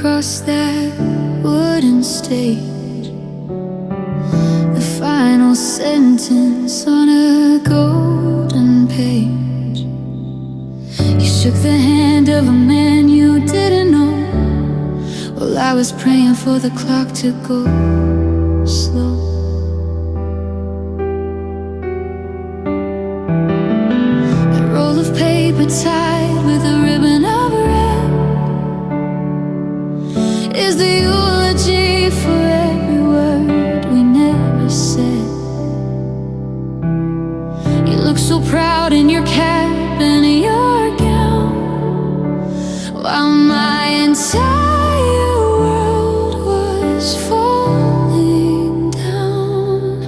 across that wooden stage, the final sentence on a golden page. You shook the hand of a man you didn't know, while I was praying for the clock to go slow. The roll of paper tied with a ribbon of red is the eulogy for every word we never said. You look so proud in your cap and your gown, while my entire world was falling down.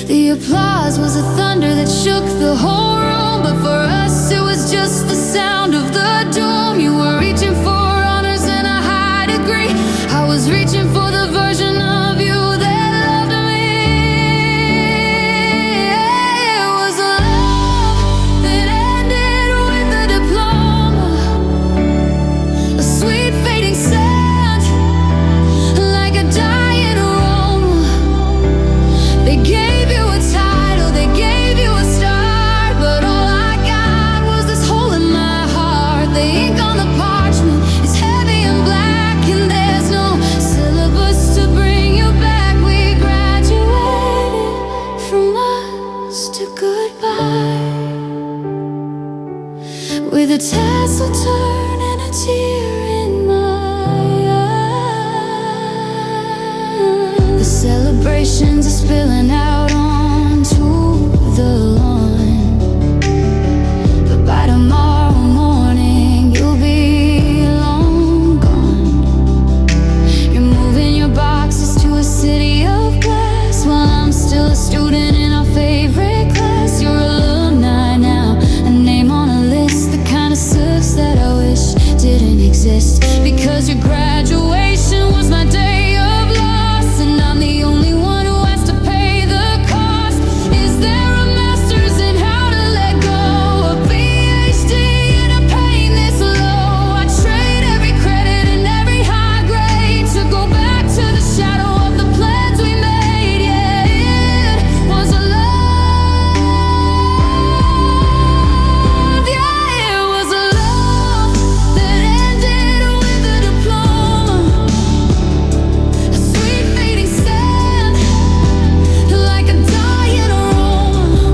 The applause was a thunder that shook the whole room, but for us it was just the sound of the doom. You were reaching for honors and a high degree, I was reaching for the version of you that loved me. It was a love that ended with a diploma, a sweet fading scent like a dying aroma. They gave you a title, they gave you a star, but all I got was this hole in my heart. The ink on the parchment is heavy and black, and there's no syllabus to bring you back. We graduated from us to goodbye, with a tassel turn and a tear in my eye. The celebrations are spilling out onto the lawn, but by tomorrow morning you'll be long gone. You're moving your boxes to a city of glass, while I'm still a student in our favorite class. You're alumni now, a name on a list, the kind of sucks that I wish didn't exist, because your graduation was my day of loss, and I'm the only one who has to pay the cost. Is there a master's in how to let go, a PhD in a pain this low? I'd trade every credit and every high grade to go back to the shadow of the plans we made. Yeah, it was a love. Yeah, it was a love that ended with a diploma, a sweet fading scent like a dying aroma.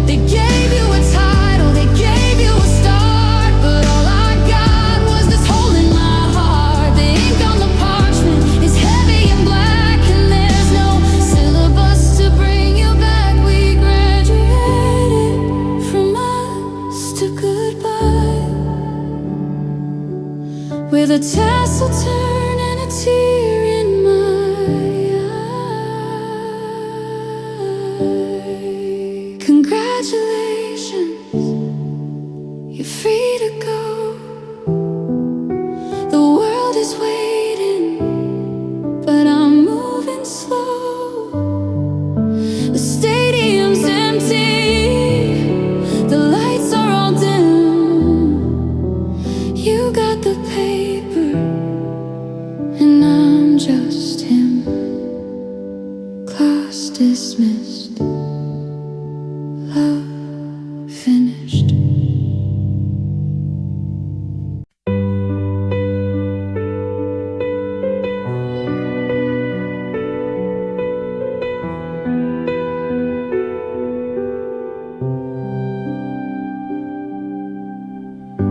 They gave you a title, they gave you a start, but all I got was this hole in my heart. The ink on the parchment is heavy and black, and there's no syllabus to bring you back. We graduated from us to goodbye, with a tassel turn and a tear in my eye. Congratulations, you're free to go. The world is waiting, but I'm moving slow. The stadium's empty, the lights are all dim. You got the paper, and I'm just him. Class dismissed, love finished.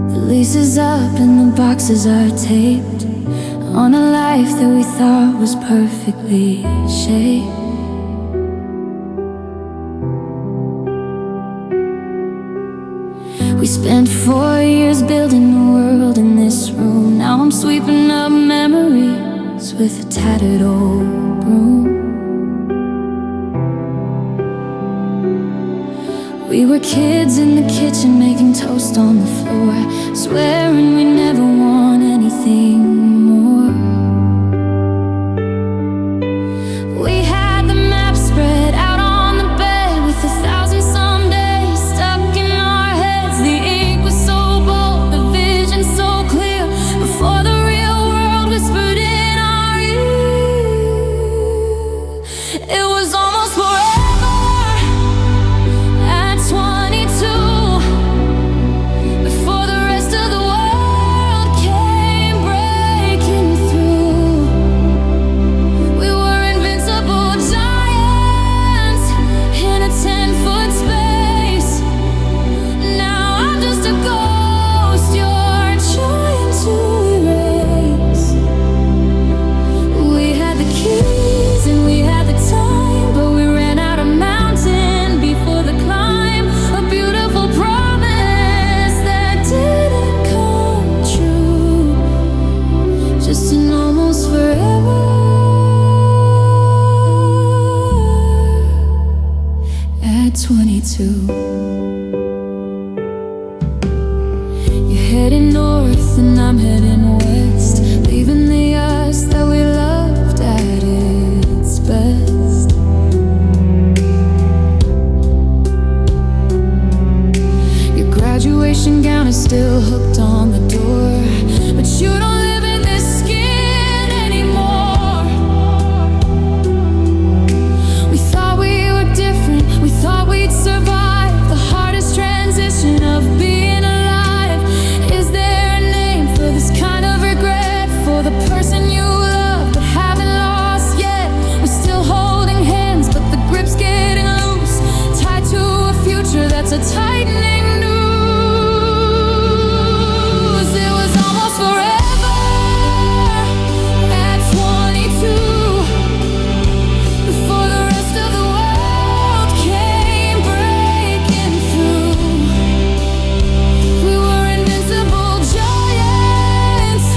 The lease is up and the boxes are taped on a life that we thought was perfectly shaped. We spent 4 years building the world in this room. Now I'm sweeping up memories with a tattered old broom. We were kids in the kitchen making toast on the floor, swearing we never want anything more. We had the map spread out on the bed with 1,000 some days stuck in our heads. The ink was so bold, the vision so clear. Before the real world 22. You're heading north and I'm heading west, leaving the us that we loved at its best. Your graduation gown is still hooked on the door, but you don't live in this skin anymore. We thought we were different, we thought we'd survive the hardest transition of being alive. Is there a name for this kind of regret, for the person you love but haven't lost yet? We're still holding hands, but the grip's getting loose, tied to a future that's a tightening noose. It was almost forever at 22, before the rest of the world came breaking through. We were invincible giants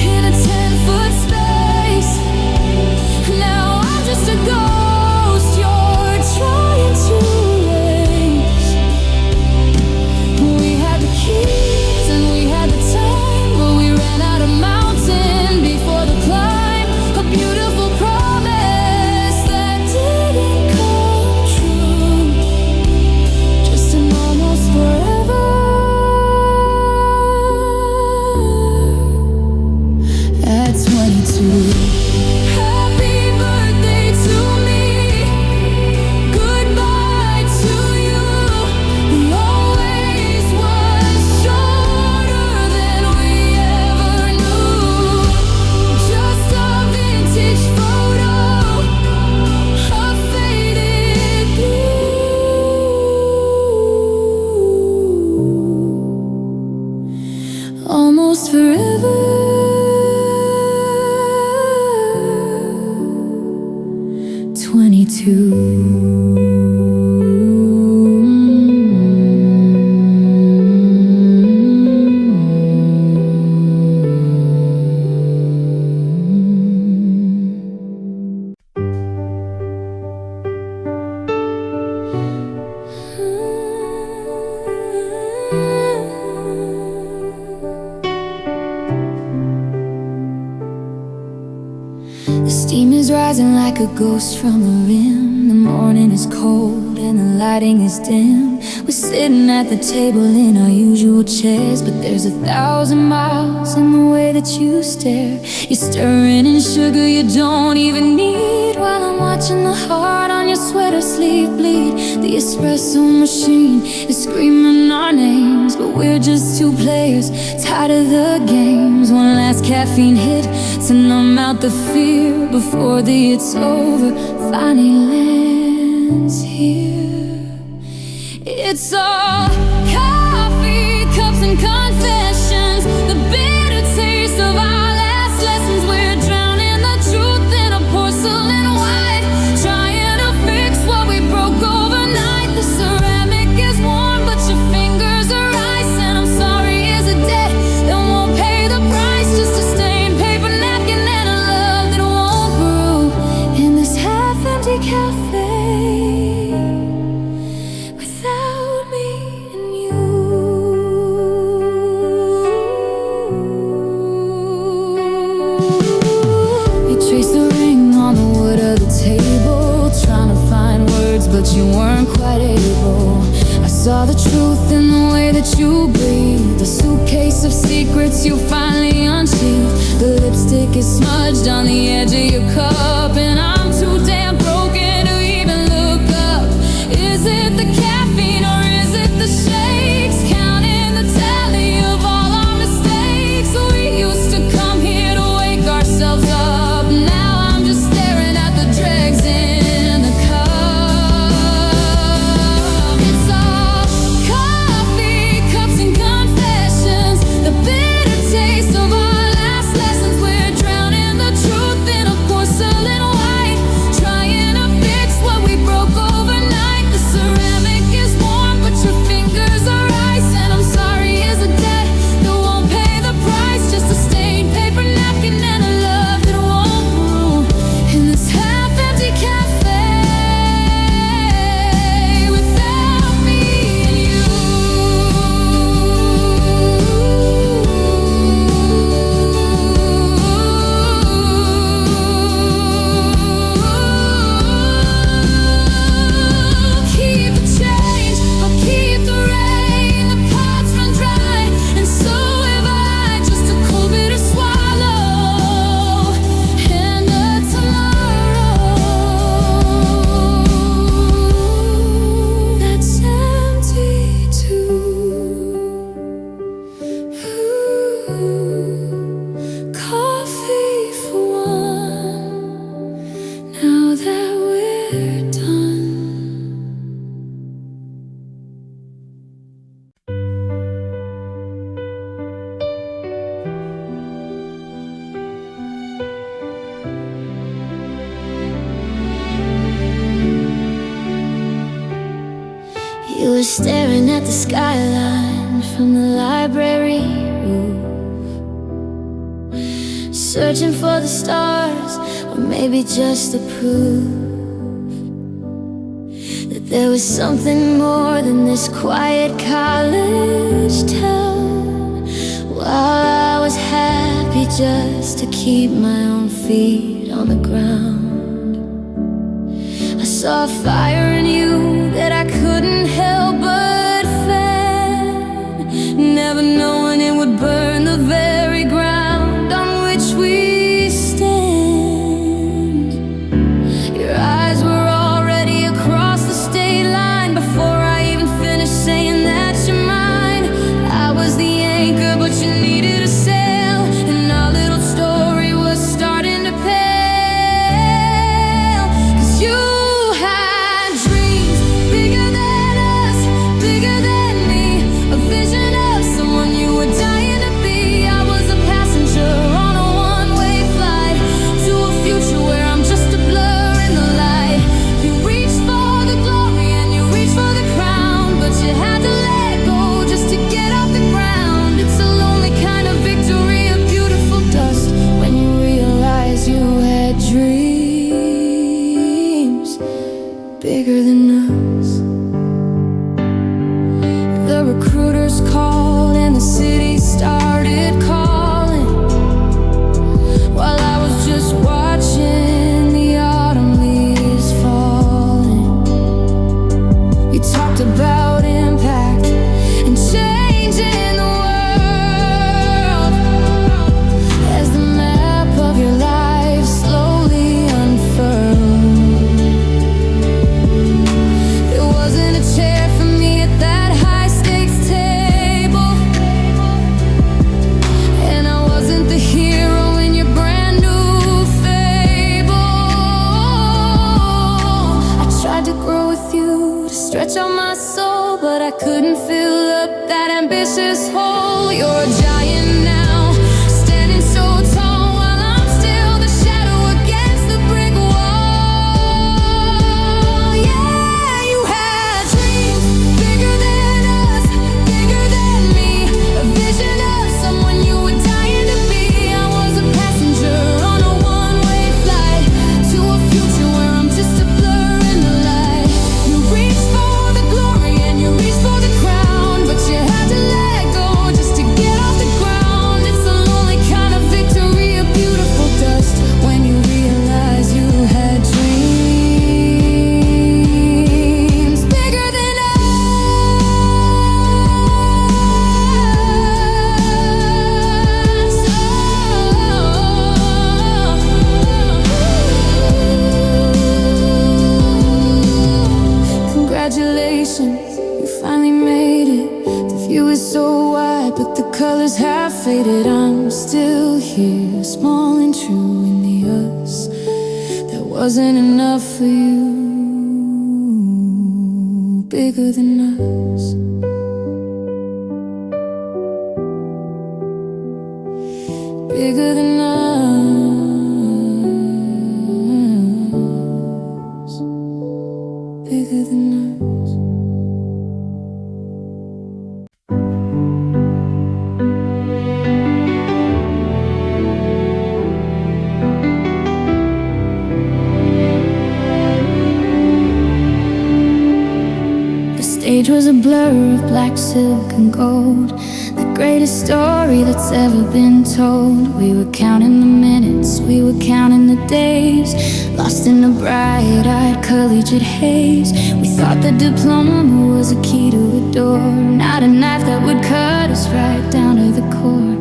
in a 10-foot space. Now I'm just a ghost you're trying to erase. We had the keys and we had the time, but we ran out of mountain before the climb. A beautiful promise that didn't come true. Just an almost forever at 22. Happy birthday to me, goodbye to you. We always was shorter than we ever knew. Just a vintage photo of faded blue. Almost forever, 22. The steam is rising like a ghost from a rim. The morning is cold and the lighting is dim. We're sitting at the table in our usual chairs, but there's 1,000 miles in the way that you stare. You're stirring in sugar you don't even need, while I'm watching the heart on your sweater sleeve bleed. The espresso machine is screaming our names, but we're just two players, tired of the games. One last caffeine hit to numb out the fear before the it's over finally lands here. It's all coffee, cups and confessions, the bitter taste of our last lessons. We're drowning the truth in a porcelain wine, trying to fix what we broke overnight. The ceramic is warm, but your fingers are ice, and I'm sorry is a debt that won't pay the price. Just a stained paper napkin and a love that won't brew in this half-empty cafe without me and you. You traced the ring on the wood of the table, trying to find words, but you weren't quite able. I saw the truth in the way that you breathed, the suitcase of secrets you finally unsheathed. The lipstick is smudged on the edge of your cup, and I'm too damn broken to even look up. Is it the caffeine or is it the shakes? Counting the tally of all our mistakes. We used to come here to wake ourselves up. Now I'm just staring at the dregs in the cup. It's all coffee, cups and confessions, the bitter taste of our last lessons. We're drowning the truth in a porcelain You were staring at the skyline from the library roof, searching for the stars, or maybe just the proof that there was something more than this quiet college town. While I was happy just to keep my own feet on the ground, I saw a fire in you that I couldn't help but fan, never knowing it would burn the very ground on which we stand. Your eyes were already across the state line before I even finished saying that you're mine. I was the anchor, but you needed a sail, and our little story was starting to pale. 'Cause you had dreams bigger than us, bigger than me, a vision of someone you were dying to be. I was a passenger on a one-way flight to a future where I'm just a blur in the light. You reached for the glory and you reached for the crown, but you had to let go just to get off the ground. It's a lonely kind of victory, a beautiful dust, when you realize you had dreams bigger than us. The recruiters called and the city started calling, while I was just watching the autumn leaves falling. You talked about impact and changing the world as the map of your life slowly unfurled. There wasn't a chair for me at that high-stakes table, and I wasn't the hero in your brand new fable. I tried to grow with you, to stretch out my soul, but I couldn't fill up that ambitious hole. You're a giant now, standing so tall, while I'm still the shadow against the brick wall. Yeah, you had dreams bigger than us, bigger than me, a vision of someone you were dying to be. I was a passenger on a one-way flight to a future where I'm just a blur in the light. You reached for the glory and you reached for the crown, but you had to let go just to get off the ground. It's a lonely kind of victory, a beautiful dust, when you realize you had dreams bigger than us. Congratulations, you finally made it. The view is so wide, but the colors have faded. I'm still here, small and true in the us that wasn't enough for you. Bigger than us, bigger than us, bigger than us. The stage was a blur of black silk and gold, the greatest story that's ever been told. We were counting the minutes, we were counting the days, lost in the bright-eyed collegiate haze. We thought the diploma was a key to a door, not a knife that would cut us right down to the core.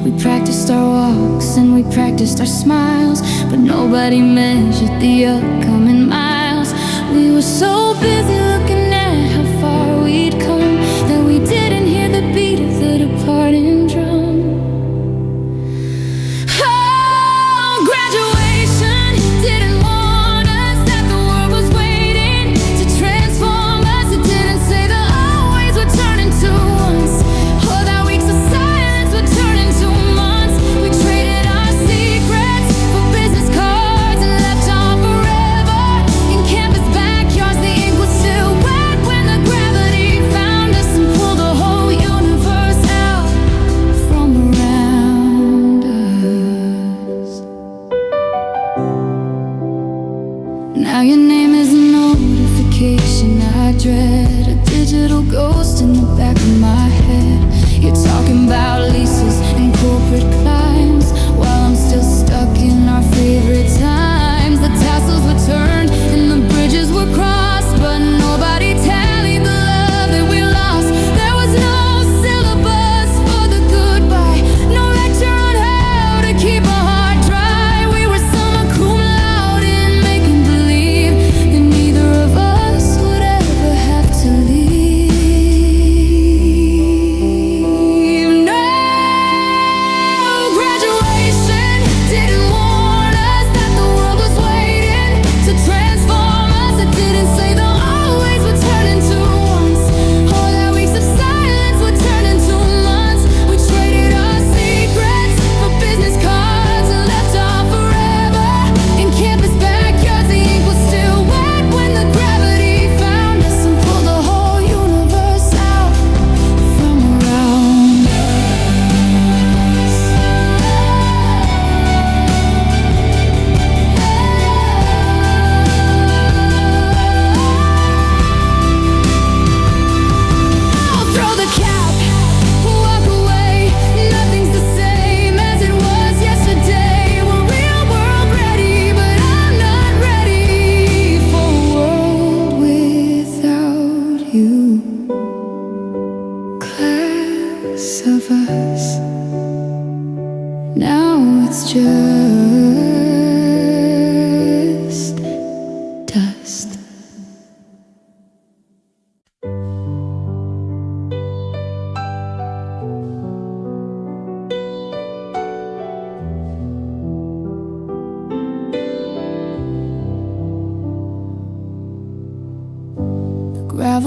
We practiced our walks and we practiced our smiles, but nobody measured the upcoming miles. We were so busy looking at how far we'd come that we didn't hear the beat of the departing drum. Oh, graduation didn't warn us that the world was waiting to transform us. It didn't say the always would turn into once, or that weeks of silence would turn into months. We traded our secrets for business cards and left on forever in campus backyards. The ink was still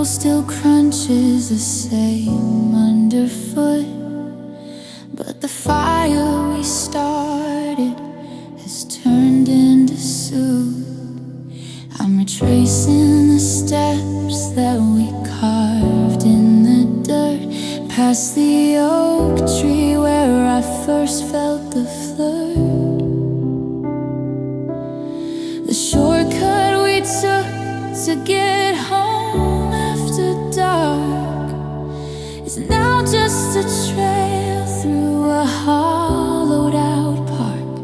gravel still crunches the same underfoot, but the fire we started has turned into soot. I'm retracing the steps that we carved in the dirt, past the oak tree where I first felt the flirt. The shortcut we took to get home after dark is now just a trail through a hollowed out park.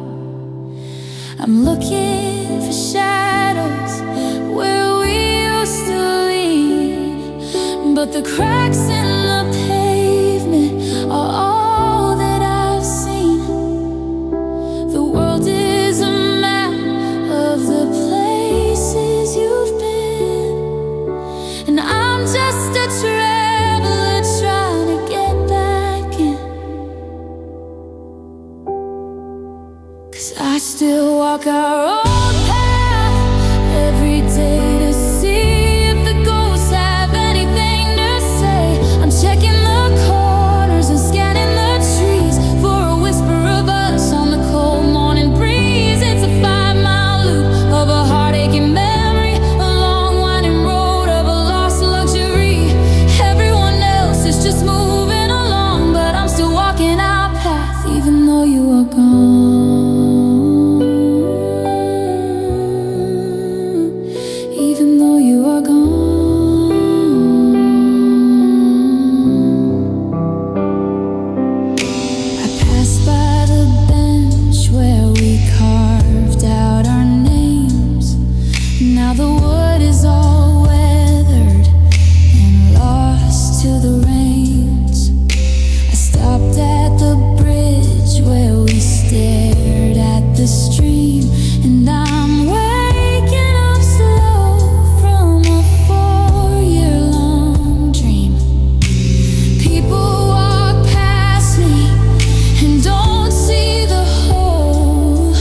I'm looking for shadows where we used to lean, but the cracks in the pavement are all that I've seen. The world is a map of the places you've been, and I'm just a traveler trying to get back in. 'Cause I still walk our old path every day to see if the ghosts have anything to say. I'm checking the corners and scanning the trees for a whisper of us on the cold morning breeze. It's a 5-mile loop of a heartaching memory, a long winding road of a lost luxury. Everyone else is just moving along, but I'm still walking our path even though you are gone. Even though you are gone. I passed by the bench where we carved out our names. Now the wood is all weathered and lost to the rains. I stopped at the bridge where we stared at the stream, and I'm waking up slow from a 4-year-long dream. People walk past me and don't see the hole,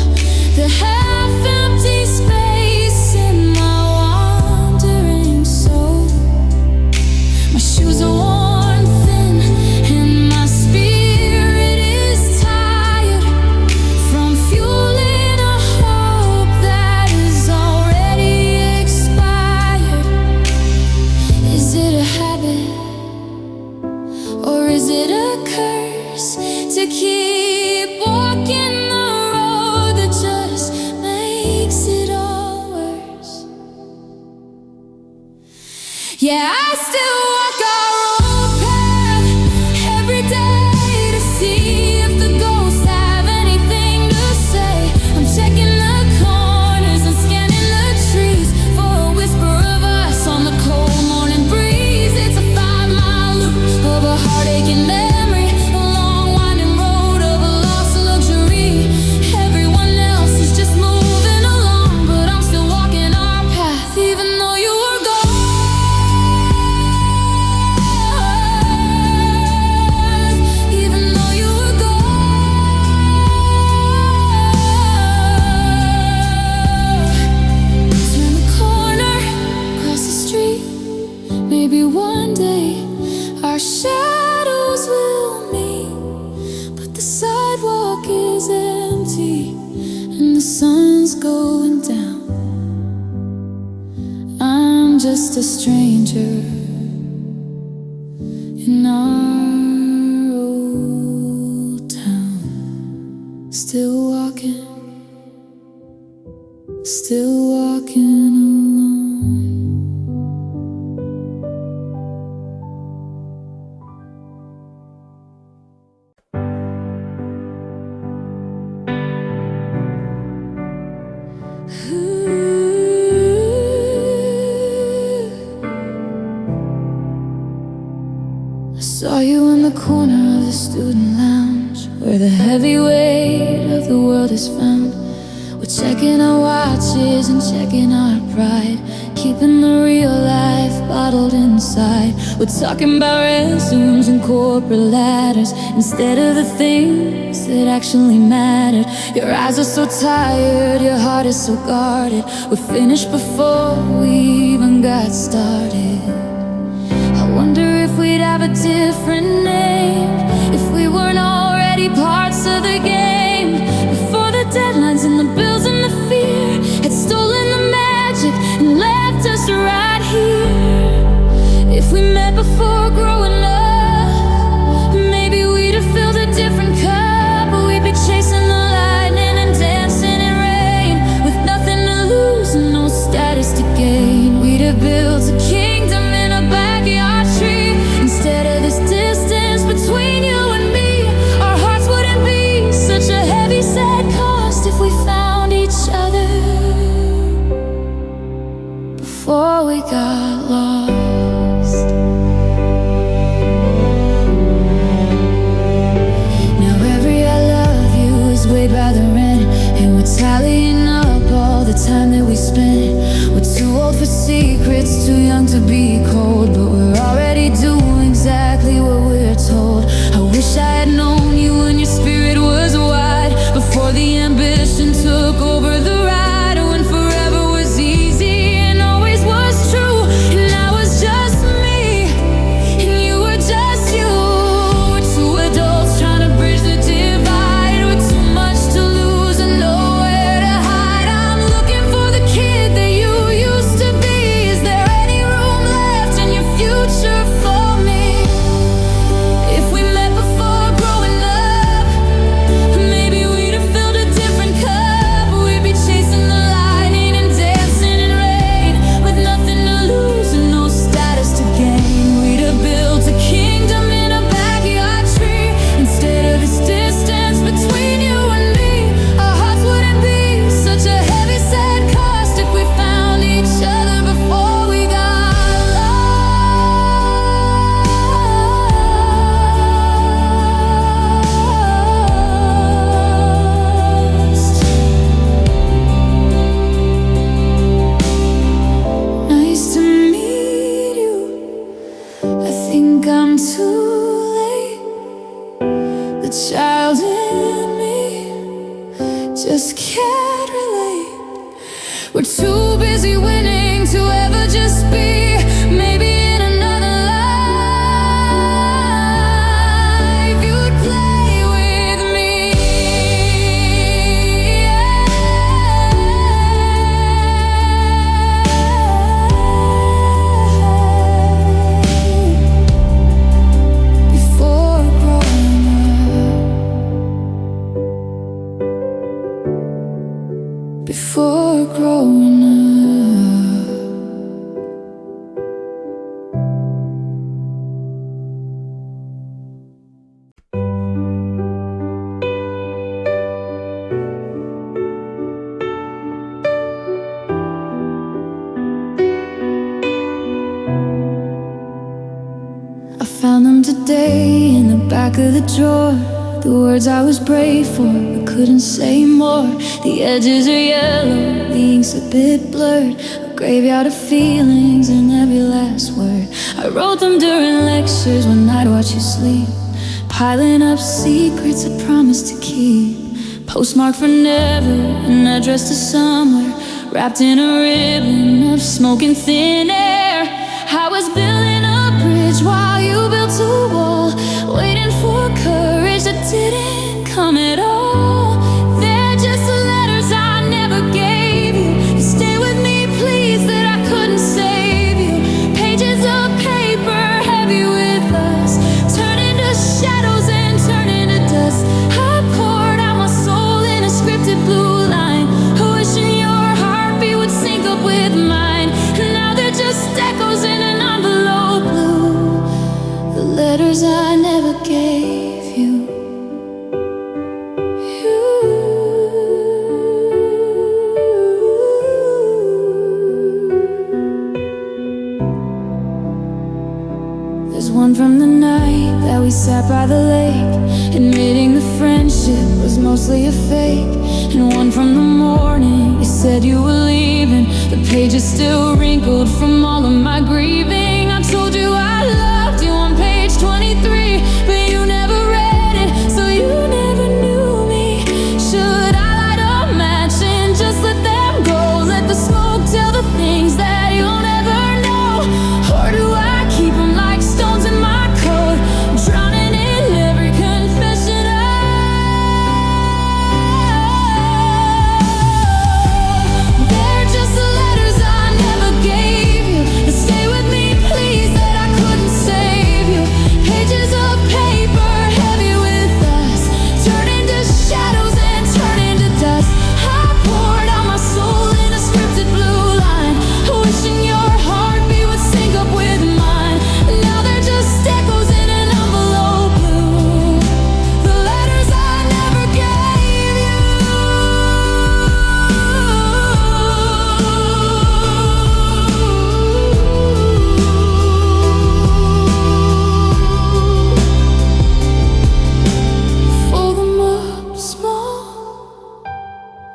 the half-empty space in my wandering soul. My shoes are worn thin and my spirit is tired from fueling a hope that is already expired. Is it a habit or is it a curse to keep walking the road that just makes it all worse? Yeah, I still walk our old path every day to see if the ghosts have anything to say. I'm checking the corners and scanning the trees for a whisper of us on the cold morning breeze. It's a 5-mile loop of a heartaching memory, a long winding road of a lost luxury. Everyone else is just moving along, but I'm still walking our path even though you were gone. Even though you were gone. Turn the corner, cross the street. Maybe one day our shadows will meet, but the sidewalk is empty and the sun's going down. I'm just a stranger in our old town, still walking alone. I saw you in the corner of the student lounge, where the heavy weight of the world is found. We're checking our watches and checking our pride, keeping the real life bottled inside. We're talking about resumes and corporate ladders instead of the things that actually mattered. Your eyes are so tired, your heart is so guarded. We finished before we even got started. have a different name if we weren't already parts of the game? Before the deadlines and the bills and the fear had stolen the magic and left us right here. If we met before growing up, maybe we'd have filled a different cup. We'd be chasing the lightning and dancing in rain, with nothing to lose and no status to gain. We'd have built a kingdom in a backyard tree. Instead of this distance between you and me, our hearts wouldn't be such a heavy, sad cost if we found each other before we got lost. Now every I love you is weighed by the rent, and we're tallying up all the time that we spent. We're too old for secrets, too young to be cold, but we're already doing exactly what we're told. I wish I had known you when your spirit was wide, before the ambition took over the ride, when forever was easy and always was true, and I was just me and you were just you. We're two adults trying to bridge the divide, with too much to lose and nowhere to hide. I'm looking for the kid that you used to be. Is there any room left in your future for me? If we met before growing up, maybe we'd have filled a different cup. We'd be chasing the lightning and dancing in rain, with nothing to lose and no status to gain. We'd have built a kingdom in a backyard tree. Instead of this distance between you and me, our hearts wouldn't be such a heavy, sad cost if we found each other before we got lost. Nice to meet you. I think I'm too late. The child in me just can't relate. We're too busy winning to ever just be. Maybe in another life you'd play with me. Before growing up, before growing up. I found them today in the back of the drawer. The words I was brave for but couldn't say more. The edges are yellow, the ink's a bit blurred, a graveyard of feelings in every last word. I wrote them during lectures when I'd watch you sleep, piling up secrets I promised to keep. Postmarked for never, and addressed to somewhere, wrapped in a ribbon of smoking thin air. I was building a bridge while you built a wall, waiting for courage that didn't come at all. They're just letters I never gave you. You stay with me, please, that I couldn't save you. Pages of paper heavy with us, turn into shadows and turn into dust. I poured out my soul in a scripted blue line, wishing your heartbeat would sync up with mine. Now they're just echoes in an envelope blue, the letters I never gave you. There's one from the night that we sat by the lake, admitting the friendship was mostly a fake. And one from the morning you said you were leaving, the pages still wrinkled from all of my grieving. I told you I loved you on page 23, but you never read it, so you never knew me. Should I light a match and just let them go? Let the smoke tell the things that you'll never know? Or do I keep them like stones in my coat?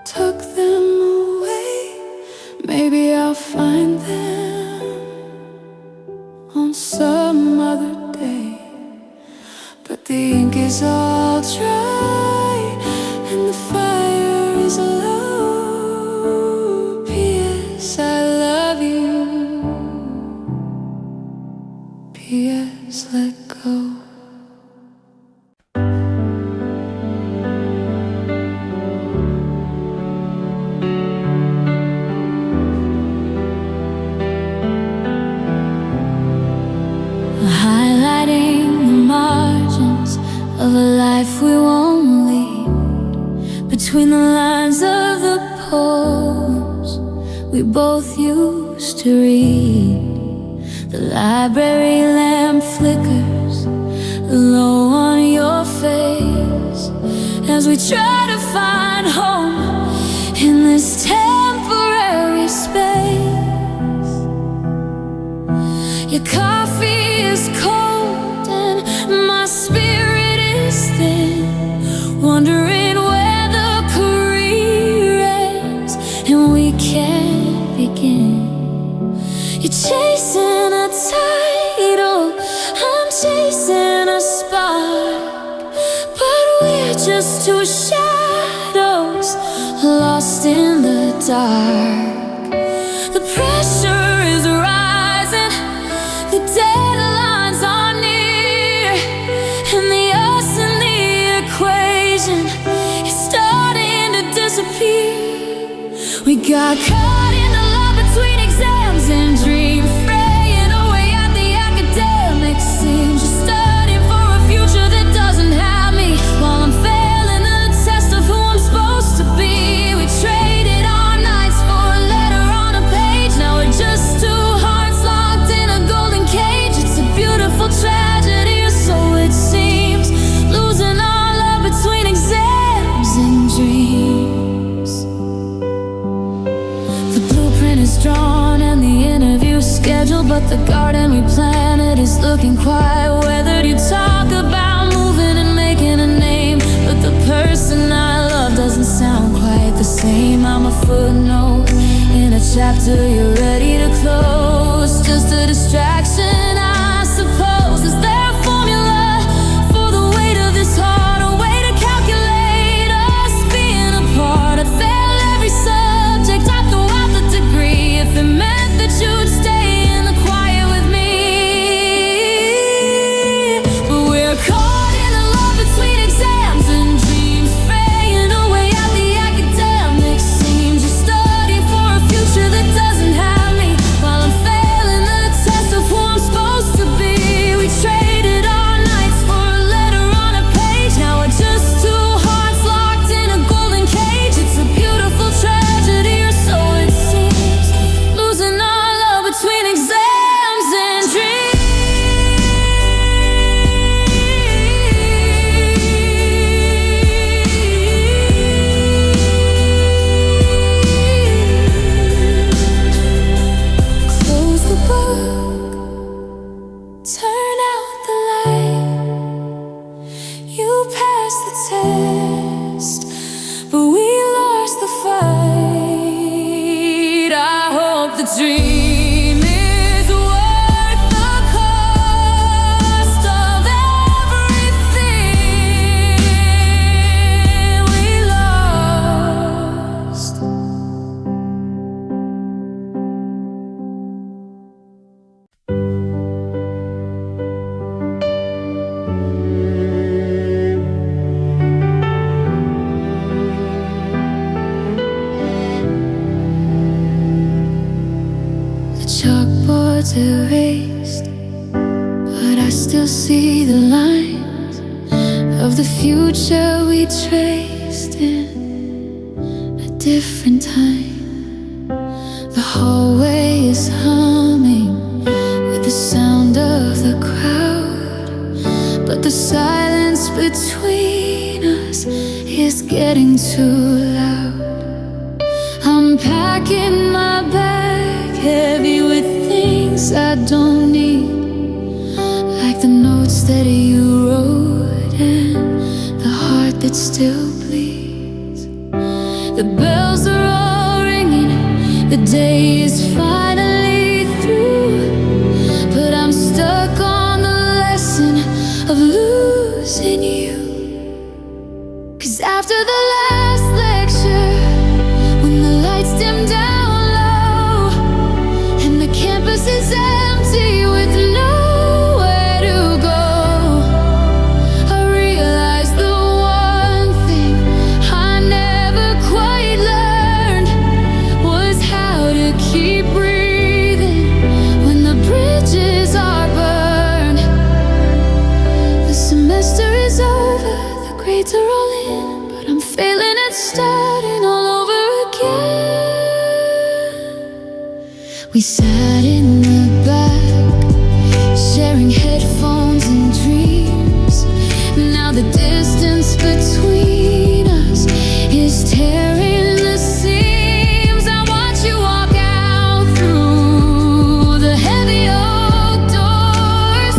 took them away. Maybe I'll find them on some other day. But the ink is all dry and the fire is low. P.S. I love you. P.S. let go. Highlighting the margins of a life we won't lead. Between the lines of the poems we both used to read. The library lamp flickers low on your face as we try to find home in this temporary space. Your coffee is cold and my spirit is thin, wondering where the career ends and we can't begin. You're chasing a title, I'm chasing a spark, but we're just two shadows lost in the dark. The pressure is rising, the deadlines are near, and the us in the equation is starting to disappear. We got caught in the love between exams and dreams, fraying away at the academic seams. Just studying for a future that doesn't have me, while I'm failing the test of who I'm supposed to be. We traded our nights for a letter on a page. Now we're just two hearts locked in a golden cage. It's a beautiful tragedy, or so it seems, losing our love between exams and dreams. The blueprint is drawn and the interview scheduled, but the garden we planted is looking quiet. Weathered, you talk about moving and making a name, but the person I love doesn't sound quite the same. I'm a footnote in a chapter you're ready to close, just a distraction, I suppose. Is there a formula for the weight of this heart, a way to calculate us being apart? I failed every subject, I threw out the degree, if it meant that you'd stay in the quiet with me. But we're caught in the love between exams and dreams, fraying away at the academic seams. You're studying for a future that doesn't have me, while I'm failing the test of who I'm supposed to be. We traded our nights for a letter on a page. Now we're just two hearts locked in a golden cage. It's a beautiful tragedy, or so it seems, losing our love between exams and dreams. Close the book, turn out the light. You passed the test, but we lost the fight. I hope the dream is worth the cost of everything we lost. The chalkboard's erased, but I still see the lines of the future we traced in a different time. The hallway is humming with the sound of the crowd, but the silence between us is getting too loud. I'm packing my bag, heavy with things I don't need, like the notes that you wrote and the heart that still bleeds. The bells are all ringing, the day is finally through. But I'm stuck on the lesson of losing you. 'Cause after the last lecture, when the lights dim down low and the campus is empty with nowhere to go, I realized the one thing I never quite learned was how to keep breathing when the bridges are burned. The semester is over, the grades are all in, but I'm failing at starting all over again. We sat in the back, sharing headphones and dreams. Now the distance between us is tearing the seams. I watch you walk out through the heavy oak doors,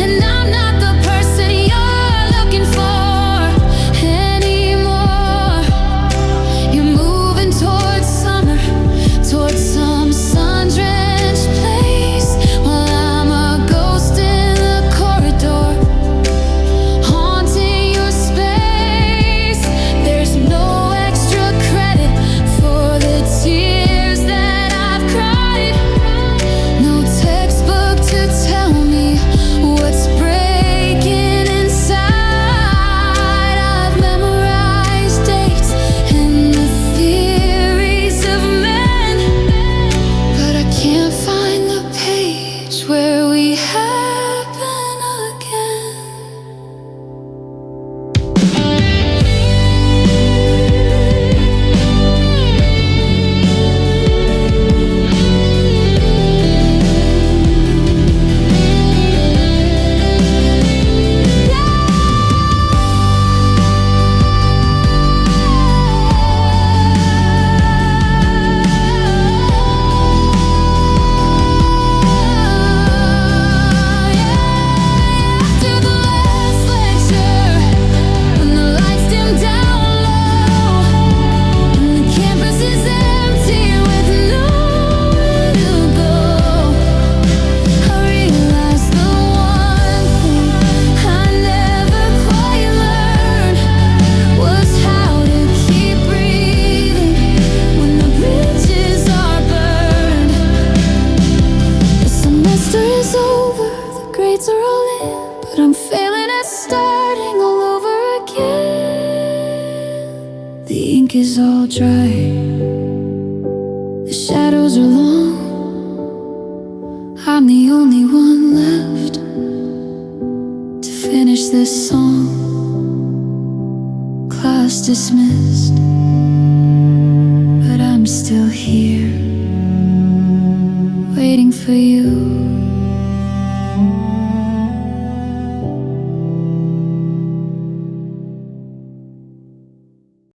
and I'm not the person you're looking for anymore. You're moving towards summer, towards some sun-drenched place, while I'm a ghost in the corridor, haunting your space. There's no extra credit for the tears that I've cried, no textbook to tell me what's breaking inside. I've memorized dates and the theories of men, but I can't find the page where we happen again. After the last lecture, when the lights dim down low and the campus is empty with nowhere to go, I realized the one thing I never quite learned was how to keep breathing when the bridges are burned. The semester is over, the grades are all in, but I'm failing at starting all over again. The ink is all dry, the shadows are long. I'm the only one left to finish this song. Class dismissed, but I'm still here, waiting for you.